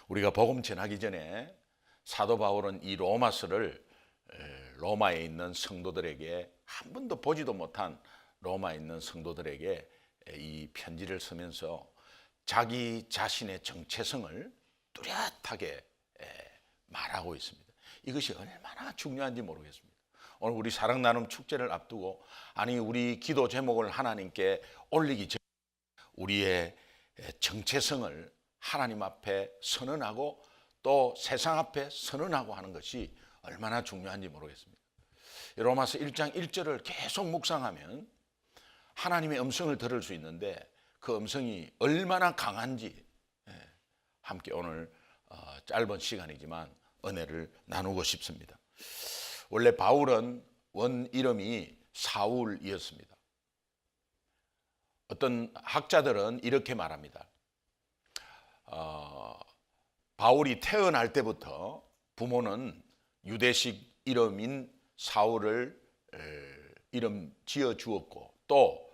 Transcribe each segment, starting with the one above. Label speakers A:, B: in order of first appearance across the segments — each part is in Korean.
A: 우리가 복음 전하기 전에 사도 바울은 이 로마서를 로마에 있는 성도들에게 한 번도 보지도 못한 로마에 있는 성도들에게 이 편지를 쓰면서 자기 자신의 정체성을 뚜렷하게 말하고 있습니다. 이것이 얼마나 중요한지 모르겠습니다. 오늘 우리 사랑 나눔 축제를 앞두고 우리 기도 제목을 하나님께 올리기 전에 우리의 정체성을 하나님 앞에 선언하고 또 세상 앞에 선언하고 하는 것이 얼마나 중요한지 모르겠습니다. 로마서 1장 1절을 계속 묵상하면 하나님의 음성을 들을 수 있는데 그 음성이 얼마나 강한지 함께 오늘 짧은 시간이지만 은혜를 나누고 싶습니다. 원래 바울은 원 이름이 사울이었습니다. 어떤 학자들은 이렇게 말합니다. 바울이 태어날 때부터 부모는 유대식 이름인 사울을 이름 지어 주었고 또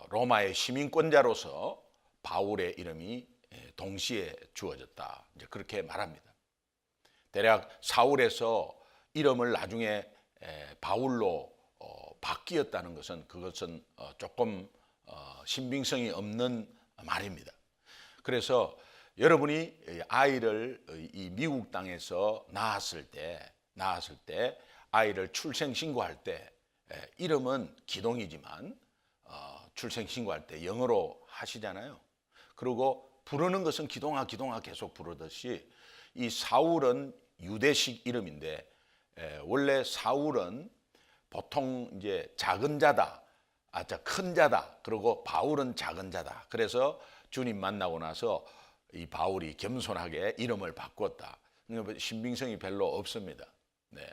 A: 로마의 시민권자로서 바울의 이름이 동시에 주어졌다. 이제 그렇게 말합니다. 대략 사울에서 이름을 나중에 바울로 바뀌었다는 것은 그것은 조금 신빙성이 없는 말입니다. 그래서 여러분이 아이를 이 미국 땅에서 낳았을 때 아이를 출생 신고할 때 이름은 기동이지만 출생 신고할 때 영어로 하시잖아요. 그리고 부르는 것은 기동아 계속 부르듯이 이 사울은 유대식 이름인데 원래 사울은 보통 이제 작은 자다, 큰 자다. 그리고 바울은 작은 자다. 그래서 주님 만나고 나서 이 바울이 겸손하게 이름을 바꿨다. 신빙성이 별로 없습니다. 네.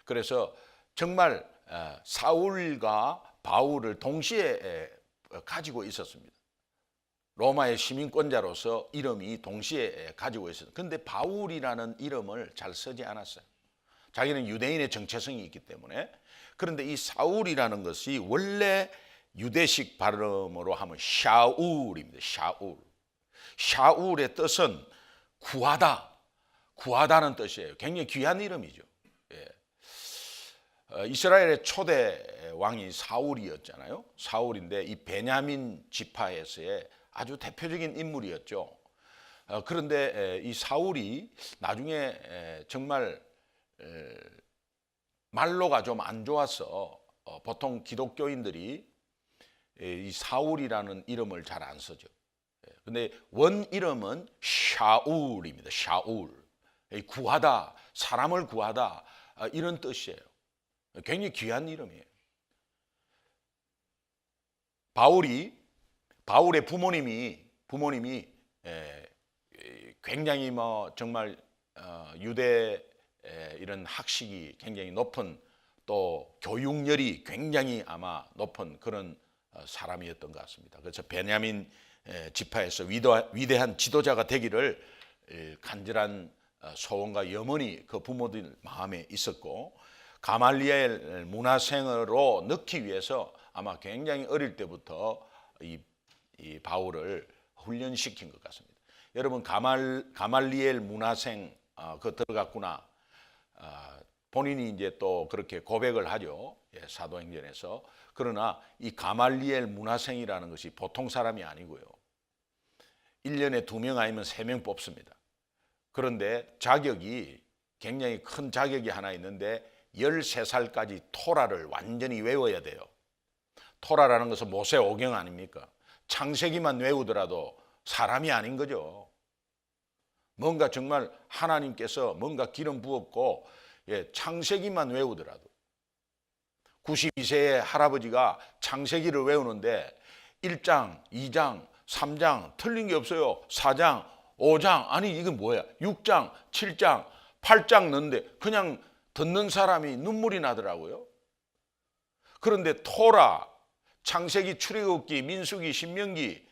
A: 그래서 정말 사울과 바울을 동시에 가지고 있었습니다. 로마의 시민권자로서 이름이 동시에 가지고 있었어요. 그런데 바울이라는 이름을 잘 쓰지 않았어요. 자기는 유대인의 정체성이 있기 때문에. 그런데 이 사울이라는 것이 원래 유대식 발음으로 하면 샤울입니다. 샤울의 뜻은 구하다는 뜻이에요. 굉장히 귀한 이름이죠. 이스라엘의 초대 왕이 사울이었잖아요. 사울인데 이 베냐민 지파에서의 아주 대표적인 인물이었죠. 그런데 이 사울이 나중에 정말 말로가 좀 안 좋아서 보통 기독교인들이 이 사울이라는 이름을 잘 안 쓰죠. 근데 원 이름은 샤울입니다. 샤울. 구하다, 사람을 구하다 이런 뜻이에요. 굉장히 귀한 이름이에요. 바울의 부모님이 굉장히 정말 유대 이런 학식이 굉장히 높은 또 교육열이 굉장히 아마 높은 그런 사람이었던 것 같습니다. 그래서 베냐민 지파에서 위대한 지도자가 되기를 간절한 소원과 염원이 그 부모들 마음에 있었고 가말리엘 문화생으로 넣기 위해서 아마 굉장히 어릴 때부터 이 바울을 훈련시킨 것 같습니다. 여러분 가말리엘 문화생 그 들어갔구나. 본인이 이제 또 그렇게 고백을 하죠. 사도행전에서. 그러나 이 가말리엘 문화생이라는 것이 보통 사람이 아니고요. 1년에 2명 아니면 3명 뽑습니다. 그런데 자격이 굉장히 큰 자격이 하나 있는데 13살까지 토라를 완전히 외워야 돼요. 토라라는 것은 모세 오경 아닙니까? 창세기만 외우더라도 사람이 아닌 거죠. 뭔가 정말 하나님께서 뭔가 기름 부었고 창세기만 외우더라도 92세의 할아버지가 창세기를 외우는데 1장, 2장, 3장 틀린 게 없어요. 4장, 5장 아니 이건 뭐야? 6장, 7장, 8장 넣는데 그냥 듣는 사람이 눈물이 나더라고요. 그런데 토라, 창세기, 출애굽기, 민수기, 신명기,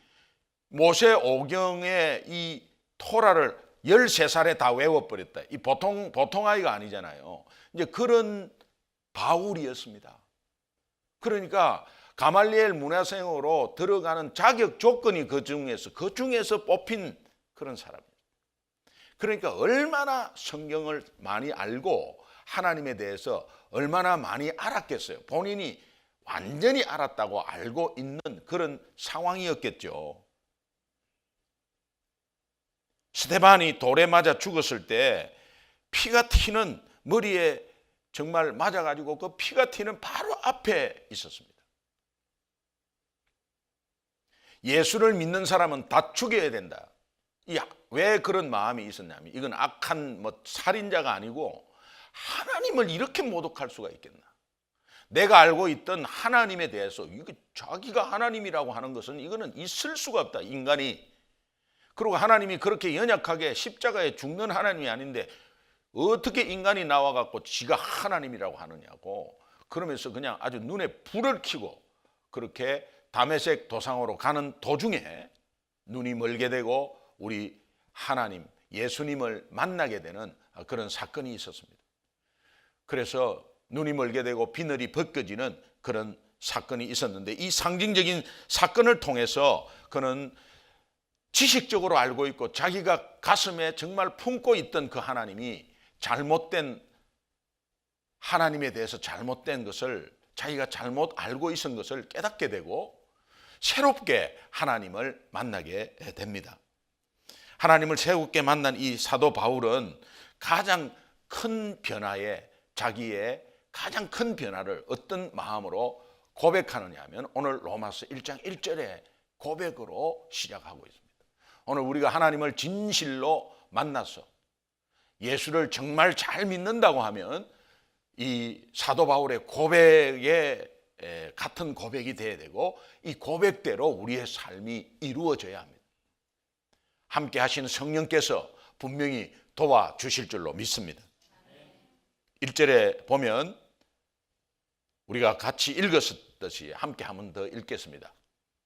A: 모세 오경의 이 토라를 13살에 다 외워버렸다. 이 보통 아이가 아니잖아요. 이제 그런 바울이었습니다. 그러니까 가말리엘 문화생으로 들어가는 자격 조건이 그 중에서 뽑힌 그런 사람이에요. 그러니까 얼마나 성경을 많이 알고 하나님에 대해서 얼마나 많이 알았겠어요. 본인이 완전히 알았다고 알고 있는 그런 상황이었겠죠. 스데반이 돌에 맞아 죽었을 때 피가 튀는, 머리에 정말 맞아가지고 그 피가 튀는 바로 앞에 있었습니다. 예수를 믿는 사람은 다 죽여야 된다. 왜 그런 마음이 있었냐면, 이건 악한 살인자가 아니고 하나님을 이렇게 모독할 수가 있겠나. 내가 알고 있던 하나님에 대해서 이게 자기가 하나님이라고 하는 것은 이거는 있을 수가 없다, 인간이. 그리고 하나님이 그렇게 연약하게 십자가에 죽는 하나님이 아닌데 어떻게 인간이 나와갖고 지가 하나님이라고 하느냐고. 그러면서 그냥 아주 눈에 불을 켜고 그렇게 다메섹 도상으로 가는 도중에 눈이 멀게 되고 우리 하나님 예수님을 만나게 되는 그런 사건이 있었습니다. 그래서 눈이 멀게 되고 비늘이 벗겨지는 그런 사건이 있었는데, 이 상징적인 사건을 통해서 그는 지식적으로 알고 있고 자기가 가슴에 정말 품고 있던 그 하나님이 잘못된, 하나님에 대해서 잘못된 것을 자기가 잘못 알고 있었던 것을 깨닫게 되고 새롭게 하나님을 만나게 됩니다. 하나님을 새롭게 만난 이 사도 바울은 가장 큰 변화에, 자기의 가장 큰 변화를 어떤 마음으로 고백하느냐 하면 오늘 로마서 1장 1절의 고백으로 시작하고 있습니다. 오늘 우리가 하나님을 진실로 만나서 예수를 정말 잘 믿는다고 하면 이 사도 바울의 고백에 같은 고백이 돼야 되고, 이 고백대로 우리의 삶이 이루어져야 합니다. 함께 하시는 성령께서 분명히 도와주실 줄로 믿습니다. 1절에 보면 우리가 같이 읽었듯이 함께 한 번 더 읽겠습니다.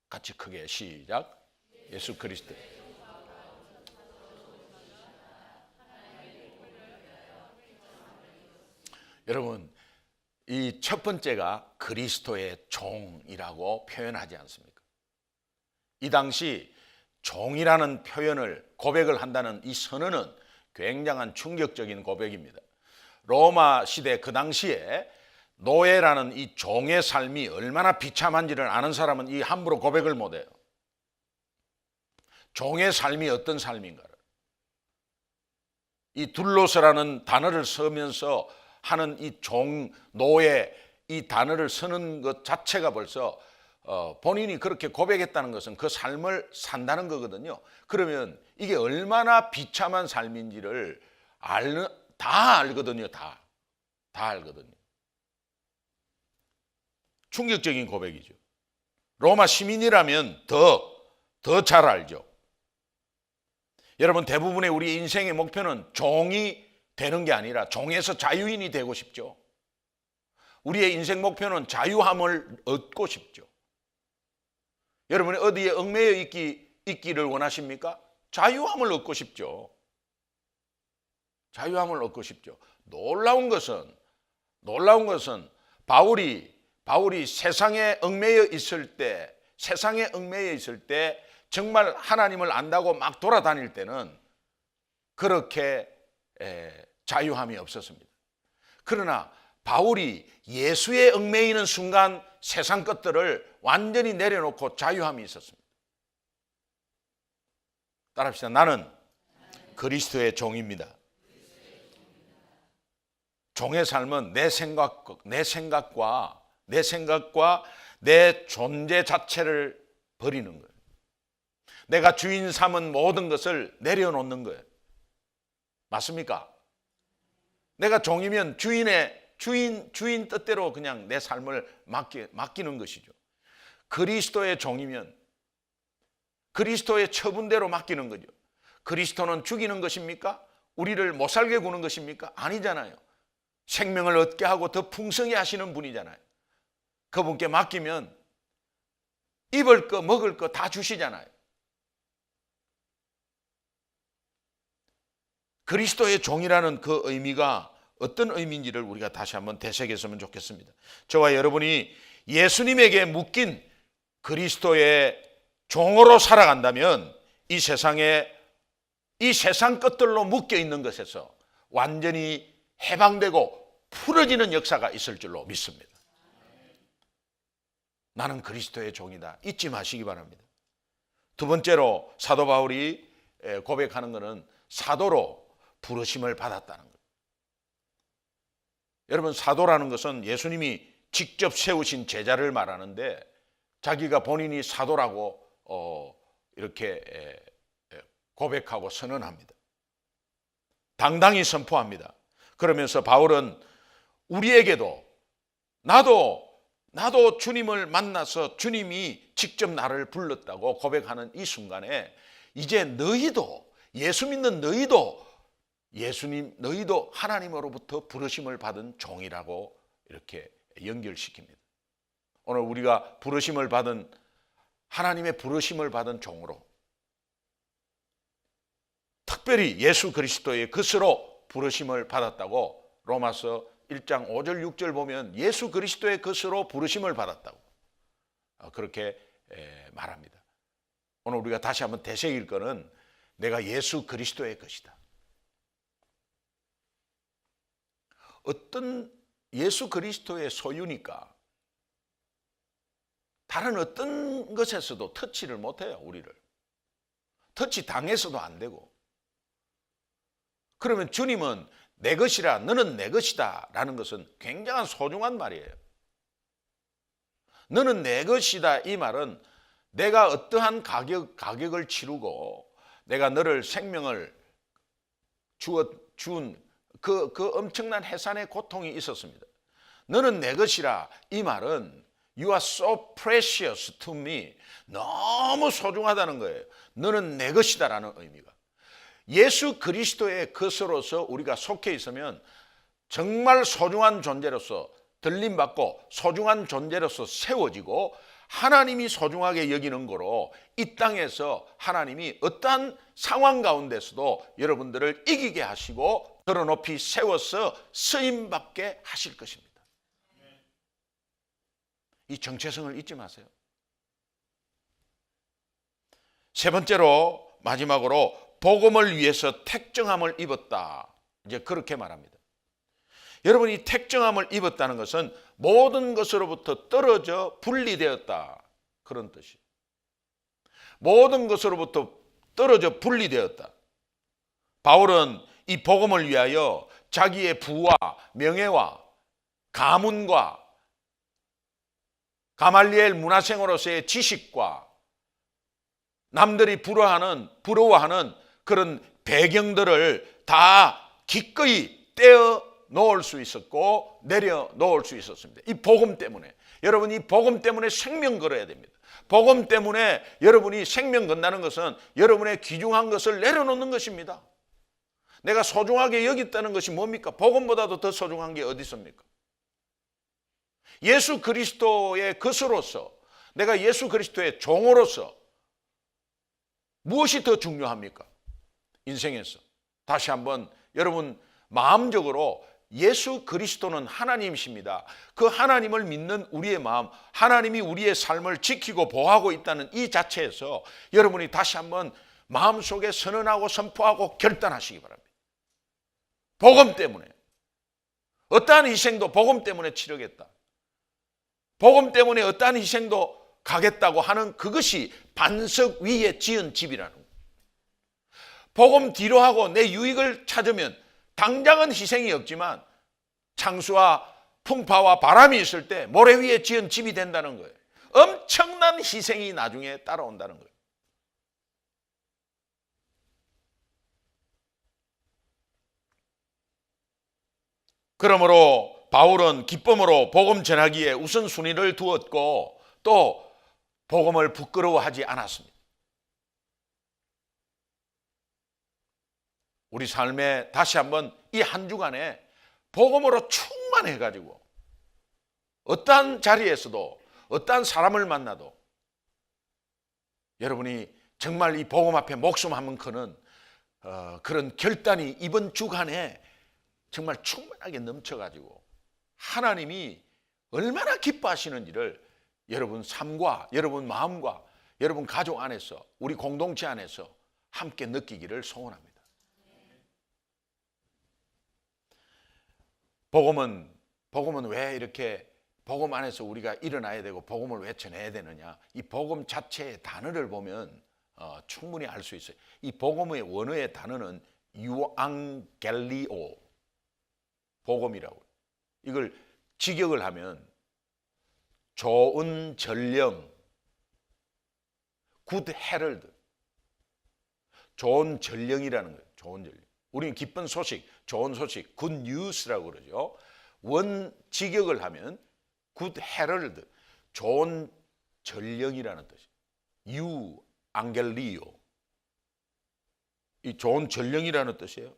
A: 같이 크게 시작. 예수 그리스도. 여러분, 이 첫 번째가 그리스도의 종이라고 표현하지 않습니까? 이 당시 종이라는 표현을, 고백을 한다는 이 선언은 굉장한 충격적인 고백입니다. 로마 시대 그 당시에 노예라는 이 종의 삶이 얼마나 비참한지를 아는 사람은 이 함부로 고백을 못해요. 종의 삶이 어떤 삶인가를, 이 둘로서라는 단어를 쓰면서 하는 이 종, 노예, 이 단어를 쓰는 것 자체가 벌써 본인이 그렇게 고백했다는 것은 그 삶을 산다는 거거든요. 그러면 이게 얼마나 비참한 삶인지를 다 알거든요. 다 알거든요. 충격적인 고백이죠. 로마 시민이라면 더 잘 알죠. 여러분, 대부분의 우리 인생의 목표는 종이 되는 게 아니라 종에서 자유인이 되고 싶죠. 우리의 인생 목표는 자유함을 얻고 싶죠. 여러분이 어디에 얽매여 있기를 원하십니까? 자유함을 얻고 싶죠. 자유함을 얻고 싶죠. 놀라운 것은 바울이 세상에 얽매여 있을 때 정말 하나님을 안다고 막 돌아다닐 때는 그렇게 자유함이 없었습니다. 그러나 바울이 예수에 얽매이는 순간 세상 것들을 완전히 내려놓고 자유함이 있었습니다. 따라합시다. 나는 그리스도의 종입니다. 종의 삶은 내 생각과 내 존재 자체를 버리는 거예요. 내가 주인 삼은 모든 것을 내려놓는 거예요. 맞습니까? 내가 종이면 주인 뜻대로 그냥 내 삶을 맡기는 것이죠. 그리스도의 종이면 그리스도의 처분대로 맡기는 거죠. 그리스도는 죽이는 것입니까? 우리를 못 살게 구는 것입니까? 아니잖아요. 생명을 얻게 하고 더 풍성히 하시는 분이잖아요. 그분께 맡기면 입을 거 먹을 거 다 주시잖아요. 그리스도의 종이라는 그 의미가 어떤 의미인지를 우리가 다시 한번 되새겼으면 좋겠습니다. 저와 여러분이 예수님에게 묶인 그리스도의 종으로 살아간다면 이 세상에 이 세상 것들로 묶여 있는 것에서 완전히 해방되고 풀어지는 역사가 있을 줄로 믿습니다. 나는 그리스도의 종이다. 잊지 마시기 바랍니다. 두 번째로 사도 바울이 고백하는 것은 사도로 부르심을 받았다는 것. 여러분, 사도라는 것은 예수님이 직접 세우신 제자를 말하는데 자기가 본인이 사도라고 이렇게 고백하고 선언합니다. 당당히 선포합니다. 그러면서 바울은 우리에게도 나도 주님을 만나서 주님이 직접 나를 불렀다고 고백하는 이 순간에 이제 너희도, 예수 믿는 너희도 너희도 하나님으로부터 부르심을 받은 종이라고 이렇게 연결시킵니다. 오늘 우리가 부르심을 받은, 하나님의 부르심을 받은 종으로, 특별히 예수 그리스도의 것으로 부르심을 받았다고 로마서 1장 5절 6절 보면 예수 그리스도의 것으로 부르심을 받았다고 그렇게 말합니다. 오늘 우리가 다시 한번 되새길 거는 내가 예수 그리스도의 것이다. 어떤 예수 그리스도의 소유니까 다른 어떤 것에서도 터치를 못해요. 우리를 터치 당해서도 안 되고. 그러면 주님은 내 것이라, 너는 내 것이다 라는 것은 굉장한 소중한 말이에요. 너는 내 것이다, 이 말은 내가 어떠한 가격을 치르고 내가 너를 생명을 준 그 엄청난 해산의 고통이 있었습니다. 너는 내 것이라, 이 말은 You are so precious to me, 너무 소중하다는 거예요. 너는 내 것이다 라는 의미가. 예수 그리스도의 것으로서 우리가 속해 있으면 정말 소중한 존재로서 들림받고 소중한 존재로서 세워지고 하나님이 소중하게 여기는 거로 이 땅에서 하나님이 어떠한 상황 가운데서도 여러분들을 이기게 하시고 들어 높이 세워서 쓰임받게 하실 것입니다. 이 정체성을 잊지 마세요. 세 번째로, 마지막으로 복음을 위해서 택정함을 입었다. 이제 그렇게 말합니다. 여러분이 택정함을 입었다는 것은 모든 것으로부터 떨어져 분리되었다, 그런 뜻이에요. 모든 것으로부터 떨어져 분리되었다. 바울은 이 복음을 위하여 자기의 부와 명예와 가문과 가말리엘 문화생으로서의 지식과 남들이 부러워하는 그런 배경들을 다 기꺼이 떼어 놓을 수 있었고 내려 놓을 수 있었습니다. 이 복음 때문에. 여러분, 이 복음 때문에 생명 걸어야 됩니다. 복음 때문에 여러분이 생명 건다는 것은 여러분의 귀중한 것을 내려놓는 것입니다. 내가 소중하게 여겼다는 것이 뭡니까? 복음보다도 더 소중한 게 어디 있습니까? 예수 그리스도의 것으로서, 내가 예수 그리스도의 종으로서 무엇이 더 중요합니까? 인생에서 다시 한번 여러분 마음적으로 예수 그리스도는 하나님이십니다. 그 하나님을 믿는 우리의 마음, 하나님이 우리의 삶을 지키고 보호하고 있다는 이 자체에서 여러분이 다시 한번 마음속에 선언하고 선포하고 결단하시기 바랍니다. 복음 때문에, 어떠한 희생도 복음 때문에 치르겠다, 복음 때문에 어떠한 희생도 가겠다고 하는 그것이 반석 위에 지은 집이라는 거예요. 복음 뒤로 하고 내 유익을 찾으면 당장은 희생이 없지만 창수와 풍파와 바람이 있을 때 모래 위에 지은 집이 된다는 거예요. 엄청난 희생이 나중에 따라온다는 거예요. 그러므로 바울은 기쁨으로 복음 전하기에 우선순위를 두었고 또 복음을 부끄러워하지 않았습니다. 우리 삶에 다시 한번 이 한 주간에 복음으로 충만해가지고 어떠한 자리에서도 어떠한 사람을 만나도 여러분이 정말 이 복음 앞에 목숨 한번 거는 그런 결단이 이번 주간에 정말 충만하게 넘쳐가지고 하나님이 얼마나 기뻐하시는지를 여러분 삶과 여러분 마음과 여러분 가족 안에서 우리 공동체 안에서 함께 느끼기를 소원합니다. 복음은 왜 이렇게 복음 안에서 우리가 일어나야 되고 복음을 왜 전해야 되느냐? 이 복음 자체의 단어를 보면 충분히 알 수 있어요. 이 복음의 원어의 단어는 유앙겔리오, 복음이라고. 이걸 직역을 하면 좋은 전령, 굿 헤럴드, 좋은 전령이라는 거예요. 좋은 전령. 우리는 기쁜 소식, 좋은 소식, 굿 뉴스라고 그러죠. 원 직역을 하면 굿 헤럴드, 좋은 전령이라는 뜻이에요. 유 앙겔리오, 이 좋은 전령이라는 뜻이에요.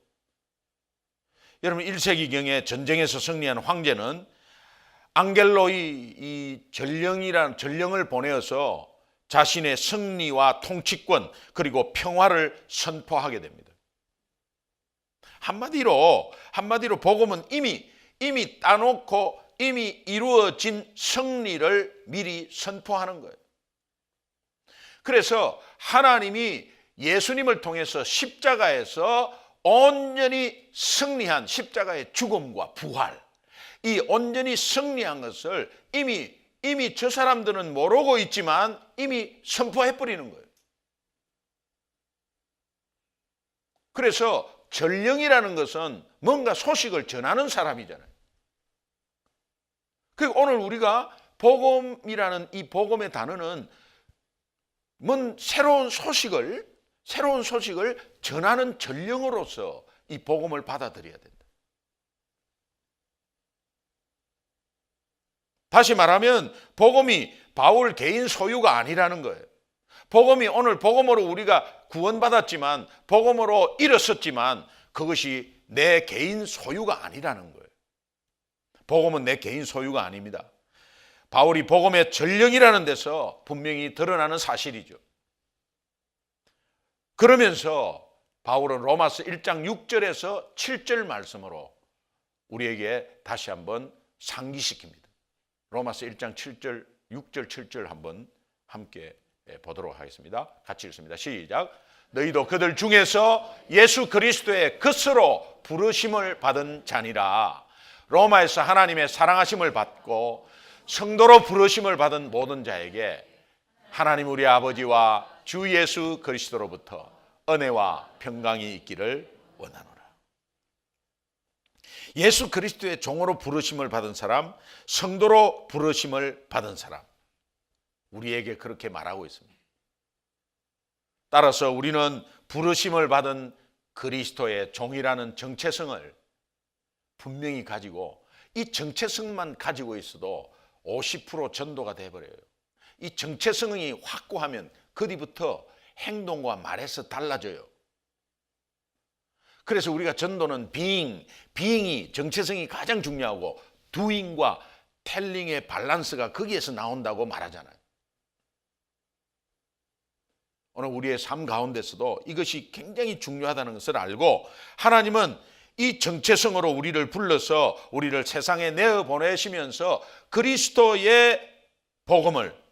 A: 여러분 1세기경에 전쟁에서 승리한 황제는 앙겔로의 이 전령을 보내어서 자신의 승리와 통치권 그리고 평화를 선포하게 됩니다. 한마디로 복음은 이미 따놓고 이미 이루어진 승리를 미리 선포하는 거예요. 그래서 하나님이 예수님을 통해서 십자가에서 온전히 승리한 십자가의 죽음과 부활, 이 온전히 승리한 것을 이미 저 사람들은 모르고 있지만 이미 선포해 버리는 거예요. 그래서 전령이라는 것은 뭔가 소식을 전하는 사람이잖아요. 그리고 오늘 우리가 복음이라는 이 복음의 단어는 새로운 소식을 전하는 전령으로서 이 복음을 받아들여야 된다. 다시 말하면 복음이 바울 개인 소유가 아니라는 거예요. 복음이 오늘 복음으로 우리가 구원받았지만 복음으로 일어섰지만 그것이 내 개인 소유가 아니라는 거예요. 복음은 내 개인 소유가 아닙니다. 바울이 복음의 전령이라는 데서 분명히 드러나는 사실이죠. 그러면서 바울은 로마서 1장 6절에서 7절 말씀으로 우리에게 다시 한번 상기시킵니다. 로마서 1장 7절, 6절, 7절 한번 함께 보도록 하겠습니다. 같이 읽습니다. 시작. 너희도 그들 중에서 예수 그리스도의 것으로 부르심을 받은 자니라. 로마에서 하나님의 사랑하심을 받고 성도로 부르심을 받은 모든 자에게 하나님 우리 아버지와 주 예수 그리스도로부터 은혜와 평강이 있기를 원하노라. 예수 그리스도의 종으로 부르심을 받은 사람, 성도로 부르심을 받은 사람, 우리에게 그렇게 말하고 있습니다. 따라서 우리는 부르심을 받은 그리스도의 종이라는 정체성을 분명히 가지고, 이 정체성만 가지고 있어도 50% 전도가 돼버려요. 이 정체성이 확고하면 그 뒤부터 행동과 말에서 달라져요. 그래서 우리가 전도는 being이 정체성이 가장 중요하고 doing과 telling의 밸런스가 거기에서 나온다고 말하잖아요. 오늘 우리의 삶 가운데서도 이것이 굉장히 중요하다는 것을 알고 하나님은 이 정체성으로 우리를 불러서 우리를 세상에 내어보내시면서 그리스도의 복음을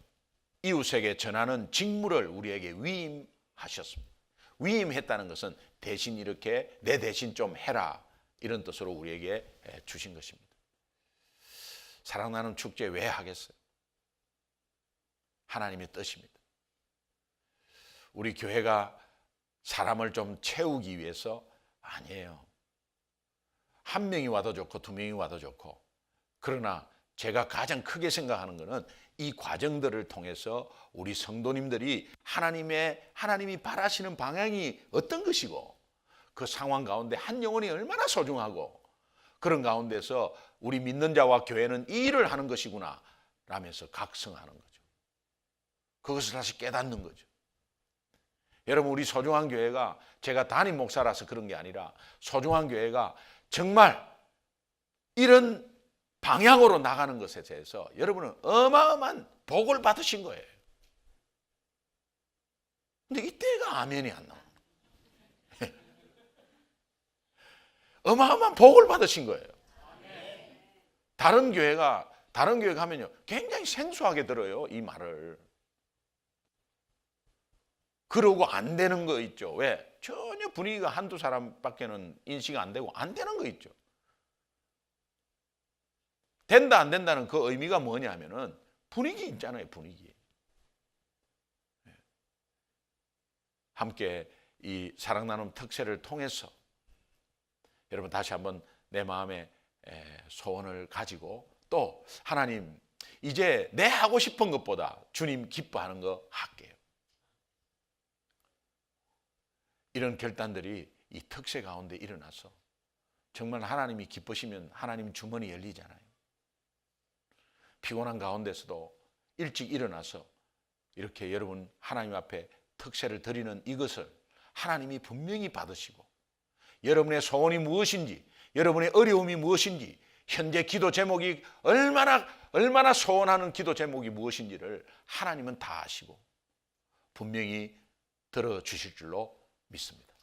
A: 이웃에게 전하는 직무를 우리에게 위임하셨습니다. 위임했다는 것은 대신 이렇게 내 대신 좀 해라 이런 뜻으로 우리에게 주신 것입니다. 사랑나눔 축제 왜 하겠어요? 하나님의 뜻입니다. 우리 교회가 사람을 좀 채우기 위해서 아니에요. 한 명이 와도 좋고 두 명이 와도 좋고, 그러나 제가 가장 크게 생각하는 것은 이 과정들을 통해서 우리 성도님들이 하나님이 바라시는 방향이 어떤 것이고 그 상황 가운데 한 영혼이 얼마나 소중하고 그런 가운데서 우리 믿는 자와 교회는 이 일을 하는 것이구나 라면서 각성하는 거죠. 그것을 다시 깨닫는 거죠. 여러분, 우리 소중한 교회가, 제가 담임 목사라서 그런 게 아니라 소중한 교회가 정말 이런 방향으로 나가는 것에 대해서 여러분은 어마어마한 복을 받으신 거예요. 근데 이때가 아멘이 안 나옵니다. 어마어마한 복을 받으신 거예요. 다른 교회 가면요 굉장히 생소하게 들어요, 이 말을. 그러고 안 되는 거 있죠. 왜? 전혀 분위기가 한두 사람밖에는 인식 안 되고 안 되는 거 있죠. 된다 안 된다는 그 의미가 뭐냐면은 분위기 있잖아요. 분위기. 함께 이 사랑 나눔 특세를 통해서 여러분 다시 한번 내 마음의 소원을 가지고 또 하나님 이제 내 하고 싶은 것보다 주님 기뻐하는 거 할게요. 이런 결단들이 이 특세 가운데 일어나서 정말 하나님이 기쁘시면 하나님 주머니 열리잖아요. 피곤한 가운데서도 일찍 일어나서 이렇게 여러분 하나님 앞에 특세를 드리는 이것을 하나님이 분명히 받으시고 여러분의 소원이 무엇인지 여러분의 어려움이 무엇인지 현재 기도 제목이 얼마나 소원하는 기도 제목이 무엇인지를 하나님은 다 아시고 분명히 들어주실 줄로 믿습니다.